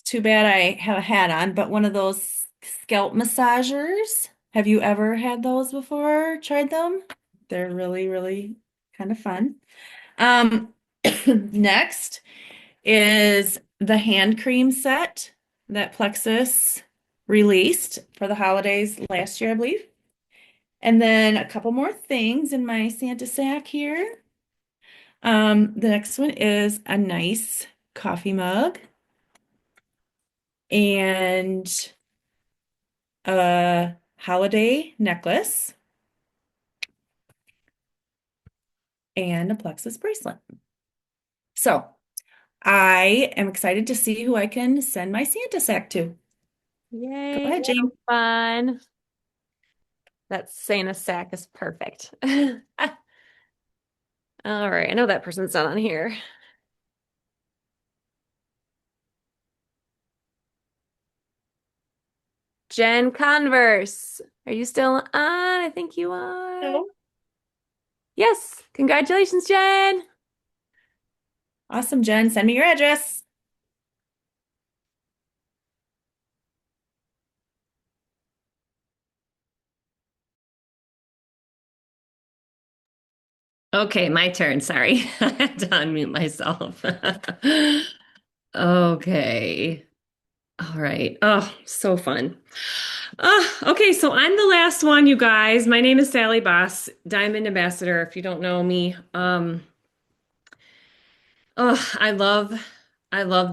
too bad I have a hat on, but one of those scalp massagers. Have you ever had those before? Tried them? They're really, really kind of fun. Um, next is the hand cream set that Plexus released for the holidays last year, I believe. And then a couple more things in my Santa sack here. The next one is a nice coffee mug and a holiday necklace and a Plexus bracelet. So I am excited to see who I can send my Santa sack to. Go Yay, ahead, Jane. fun. That Santa sack is perfect. All right, I know that person's not on here. Jen Converse, are you still on? I think you are. No. Yes, congratulations, Jen. Awesome, Jen. Send me your address. Okay, my turn. Sorry. I had to unmute myself. Okay. All right. Oh, so fun. Okay, so I'm the last one, you guys. My name is Sally Boss, Diamond Ambassador, if you don't know me. Oh, I love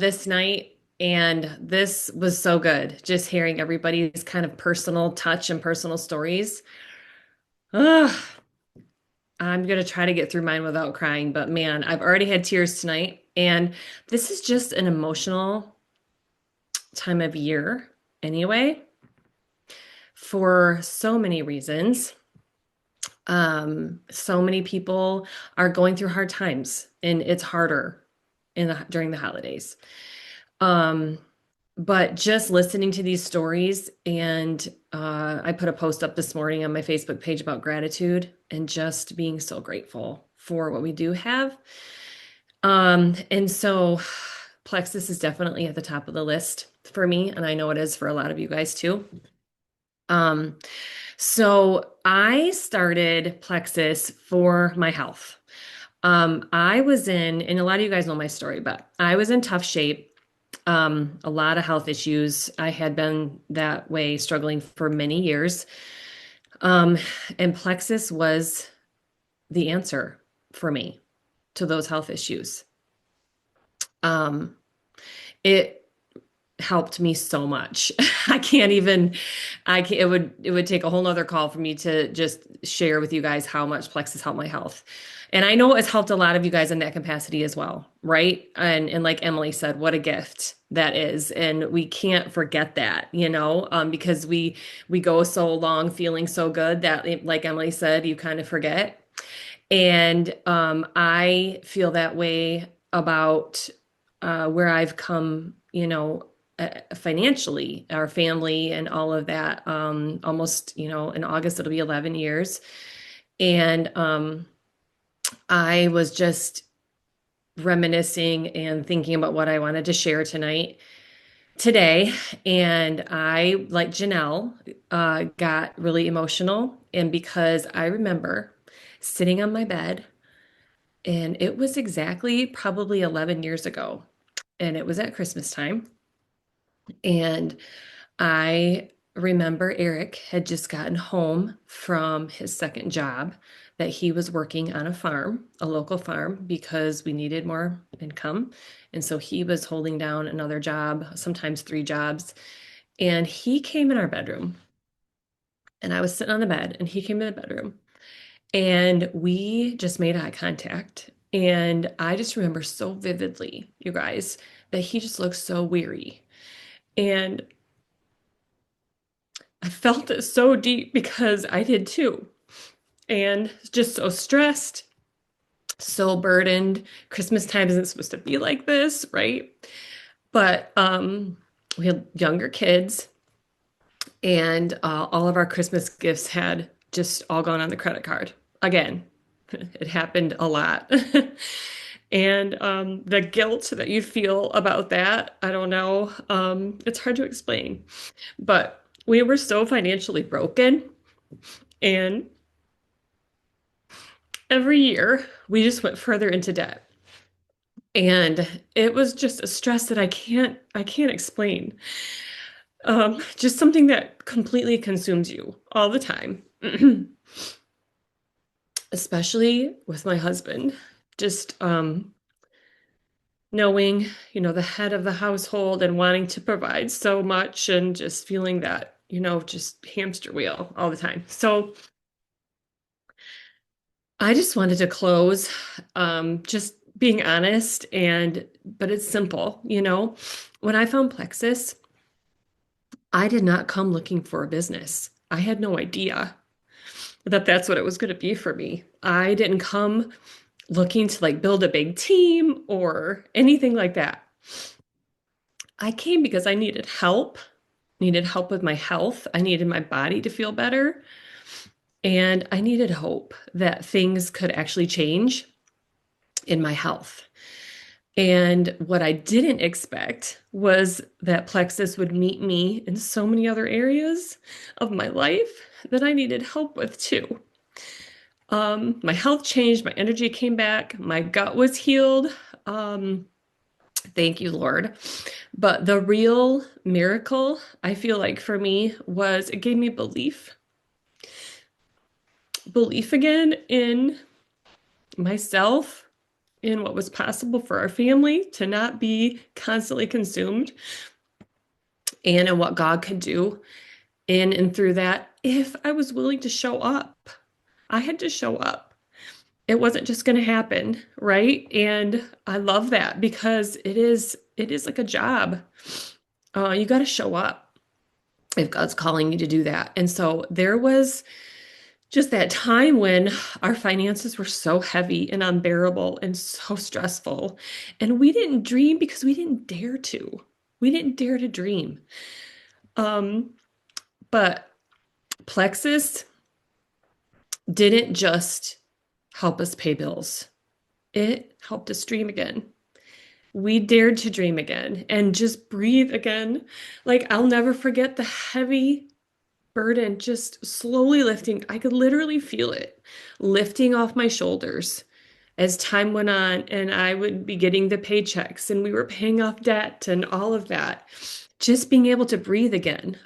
this night. And this was so good. Just hearing everybody's kind of personal touch and personal stories. Ugh. I'm gonna try to get through mine without crying, but man, I've already had tears tonight. And this is just an emotional time of year anyway, for so many reasons. So many people are going through hard times, and it's harder during the holidays. Um, but just listening to these stories, and I put a post up this morning on my Facebook page about gratitude and just being so grateful for what we do have. And so Plexus is definitely at the top of the list for me, and I know it is for a lot of you guys too. Um, so I started Plexus for my health. I was in, and a lot of you guys know my story, but I was in tough shape. A lot of health issues. I had been that way, struggling for many years. Um, and Plexus was the answer for me to those health issues. Um, it helped me so much. I can't even, I can, it would take a whole nother call for me to just share with you guys how much Plexus helped my health. And I know it's helped a lot of you guys in that capacity as well, right? And like Emily said, what a gift that is. And we can't forget that, because we go so long feeling so good that, like Emily said, you kind of forget. And I feel that way about where I've come, financially, our family and all of that. Almost, in August, it'll be 11 years. And I was just reminiscing and thinking about what I wanted to share today. And I, like Janelle, got really emotional. And because I remember sitting on my bed, and it was exactly probably 11 years ago, and it was at Christmas time. And I remember Eric had just gotten home from his second job, that he was working on a farm, a local farm, because we needed more income. And so he was holding down another job, sometimes three jobs. And he came in our bedroom, and I was sitting on the bed, and he came in the bedroom. And we just made eye contact. And I just remember so vividly, you guys, that he just looked so weary. And I felt it so deep because I did too. And just so stressed, so burdened. Christmas time isn't supposed to be like this, right? But we had younger kids, and all of our Christmas gifts had just all gone on the credit card. Again, it happened a lot. And the guilt that you feel about that, I don't know. It's hard to explain. But we were so financially broken. And every year we just went further into debt. And it was just a stress that I can't explain. Just something that completely consumes you all the time. Especially with my husband. Just knowing, the head of the household and wanting to provide so much and just feeling that, just hamster wheel all the time. So I just wanted to close, just being honest but it's simple, When I found Plexus, I did not come looking for a business. I had no idea that that's what it was going to be for me. I didn't come looking to like build a big team or anything like that. I came because I needed help with my health. I needed my body to feel better. And I needed hope that things could actually change in my health. And what I didn't expect was that Plexus would meet me in so many other areas of my life that I needed help with too. My health changed, my energy came back, my gut was healed. Thank you, Lord. But the real miracle, I feel like for me, was it gave me belief. Belief again in myself, in what was possible for our family to not be constantly consumed, and in what God could do in and through that if I was willing to show up. I had to show up. It wasn't just going to happen, right? And I love that because it is like a job. You got to show up if God's calling you to do that. And so there was just that time when our finances were so heavy and unbearable and so stressful. And we didn't dream because we didn't dare to. We didn't dare to dream. But Plexus didn't just help us pay bills. It helped us dream again. We dared to dream again and just breathe again. Like, I'll never forget the heavy burden just slowly lifting. I could literally feel it lifting off my shoulders as time went on, and I would be getting the paychecks and we were paying off debt and all of that. Just being able to breathe again.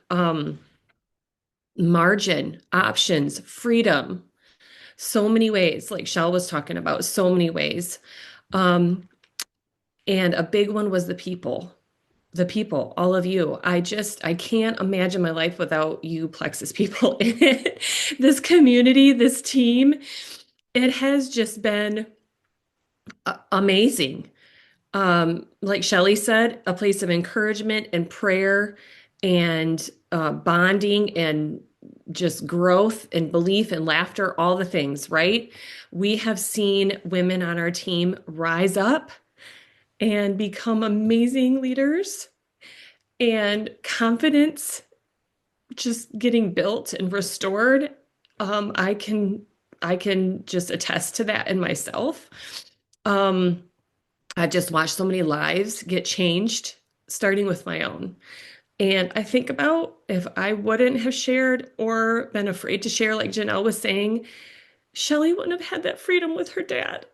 Margin, options, freedom. So many ways, like Shell was talking about, so many ways. And a big one was the people. The people, all of you. I can't imagine my life without you Plexus people in it. This community, this team, it has just been amazing. Like Shelley said, a place of encouragement and prayer and bonding and just growth and belief and laughter, all the things, right? We have seen women on our team rise up and become amazing leaders, and confidence just getting built and restored. I can just attest to that in myself. I just watched so many lives get changed, starting with my own. And I think about if I wouldn't have shared or been afraid to share, like Janelle was saying, Shelly wouldn't have had that freedom with her dad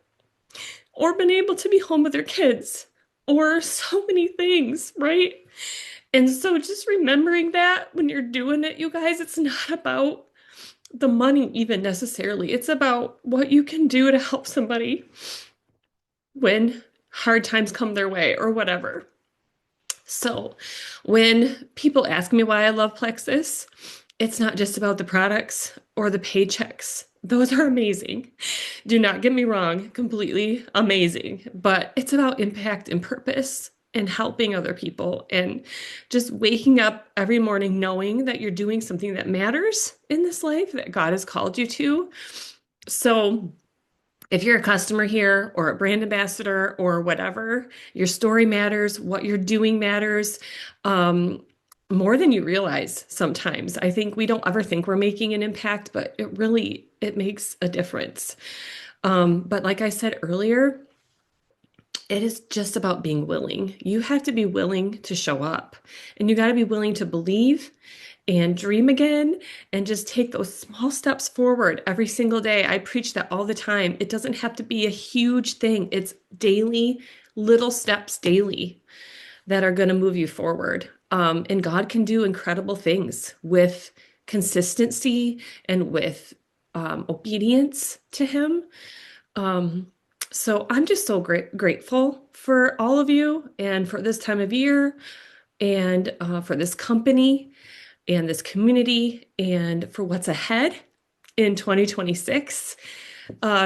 or been able to be home with her kids or so many things, right? And so just remembering that when you're doing it, you guys, it's not about the money even necessarily. It's about what you can do to help somebody when hard times come their way or whatever. So when people ask me why I love Plexus, it's not just about the products or the paychecks Those are amazing. Do not get me wrong, completely amazing. But it's about impact and purpose and helping other people and just waking up every morning knowing that you're doing something that matters in this life that God has called you to. So, if you're a customer here or a brand ambassador or whatever, your story matters, what you're doing matters, more than you realize sometimes. I think we don't ever think we're making an impact, but it makes a difference. But like I said earlier, it is just about being willing. You have to be willing to show up, and you got to be willing to believe and dream again and just take those small steps forward every single day. I preach that all the time. It doesn't have to be a huge thing. It's daily, little steps daily that are going to move you forward. And God can do incredible things with consistency and with obedience to Him. Um, so I'm just so grateful for all of you and for this time of year and for this company and this community and for what's ahead in 2026.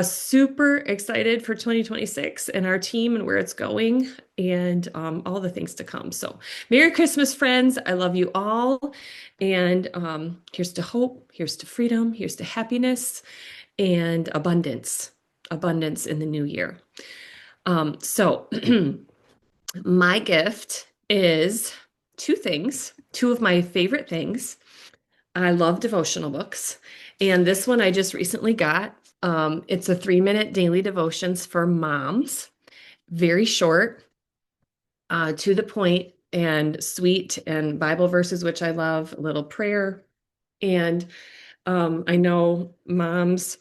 Super excited for 2026 and our team and where it's going and all the things to come. So, Merry Christmas, friends. I love you all. And here's to hope, here's to freedom, here's to happiness and abundance. Abundance in the new year. So, my gift is two things, two of my favorite things. I love devotional books. And this one I just recently got. It's a 3-minute daily devotions for moms. Very short, to the point, and sweet, and Bible verses, which I love, a little prayer. And I know moms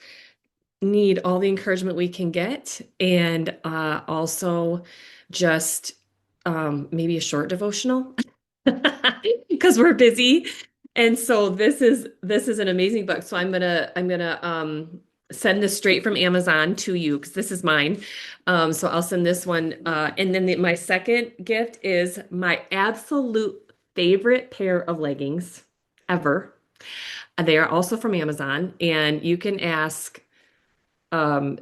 need all the encouragement we can get, and also just maybe a short devotional because we're busy. And so this is an amazing book. So I'm gonna send this straight from Amazon to you because this is mine. So I'll send this one. And then my second gift is my absolute favorite pair of leggings ever. They are also from Amazon, and you can ask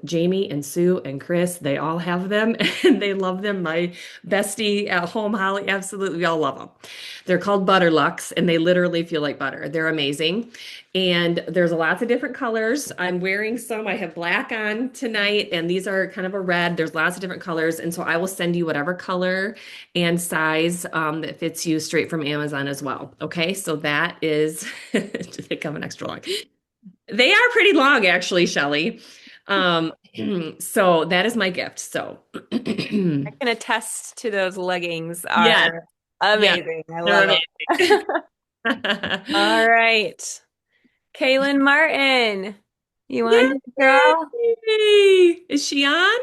Jamie and Sue and Chris, they all have them and they love them. My bestie at home, Holly, absolutely, we all love them. They're called Butterlux and they literally feel like butter. They're amazing. And there's lots of different colors. I'm wearing some. I have black on tonight, and these are kind of a red. There's lots of different colors. And so I will send you whatever color and size that fits you straight from Amazon as well. Okay, so that is, they come in extra long. They are pretty long, actually, Shelley. Um, so that is my gift. So I can attest to those leggings yes, are yes, amazing. I they're love them. All amazing. right. Kaylin Martin, you want to girl? Yay! Is she on?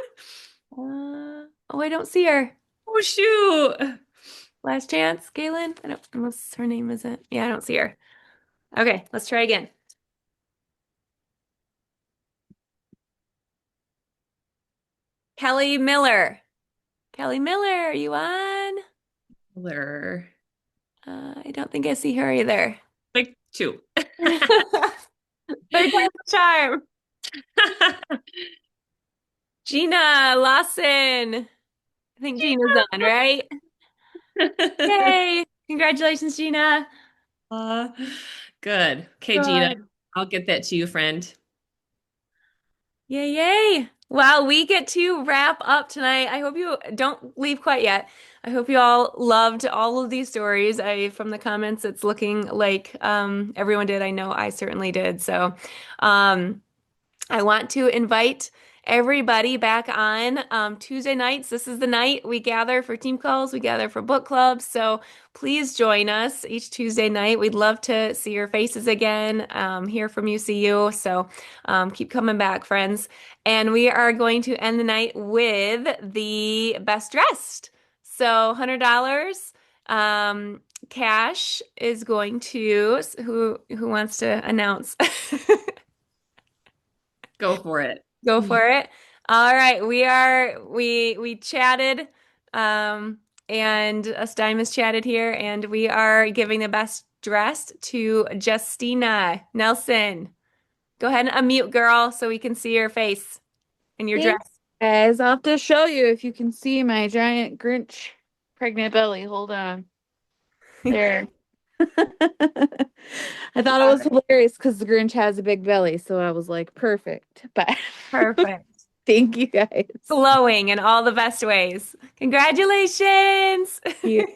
Oh, I don't see her. Oh shoot. Last chance, Kaylin. I don't, unless her name isn't. Yeah, I don't see her. Okay, let's try again. Kelly Miller. Kelly Miller, are you on? Color. I don't think I see her either. Like two. Third time's the charm. Gina Lawson. I think Gina's on, right? Yay! Congratulations, Gina. Uh, good. Okay, Gina, Good. I'll get that to you, friend. Yay, yay. Well, we get to wrap up tonight. I hope you don't leave quite yet. I hope you all loved all of these stories. From the comments, it's looking like everyone did. I know I certainly did. So, I want to invite everybody back on Tuesday nights. This is the night we gather for team calls, we gather for book clubs. So please join us each Tuesday night. We'd love to see your faces again, hear from you, see you. So keep coming back, friends. And we are going to end the night with the best dressed. So $100. Cash is going to who wants to announce? Go for it. Go for it. All right, we chatted, and us Diamonds chatted here, and we are giving the best dressed to Justina Nelson. Go ahead and unmute, girl, so we can see your face and your Thanks, dress. guys. I'll have to show you if you can see my giant Grinch pregnant belly. Hold on. There. I thought it was hilarious because the Grinch has a big belly, so I was like, perfect. But Perfect. thank you guys. Glowing in all the best ways. Congratulations. You.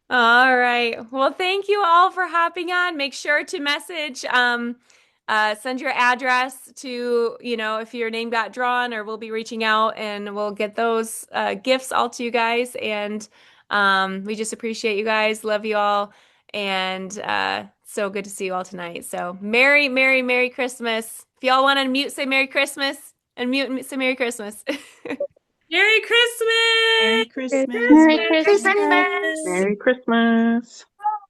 All right. Well, thank you all for hopping on. Make sure to message, send your address to, if your name got drawn, or we'll be reaching out and we'll get those gifts all to you guys. And we just appreciate you guys. Love you all. And so good to see you all tonight. So Merry, Merry, Merry Christmas. If y'all want to mute, say Merry Christmas. And mute and say Merry Christmas. Merry Christmas! Merry Christmas. Merry Merry Christmas. Christmas. Merry Christmas.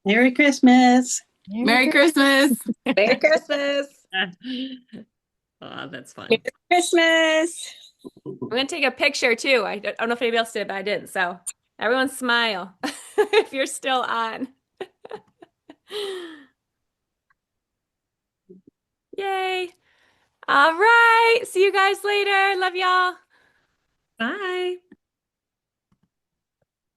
Merry Christmas. Merry Christmas. Merry Christmas. Oh, that's fun. Merry Christmas. I'm gonna take a picture too. I don't know if anybody else did, but I didn't. So everyone smile if you're still on. Yay. All right. See you guys later. Love y'all. Bye.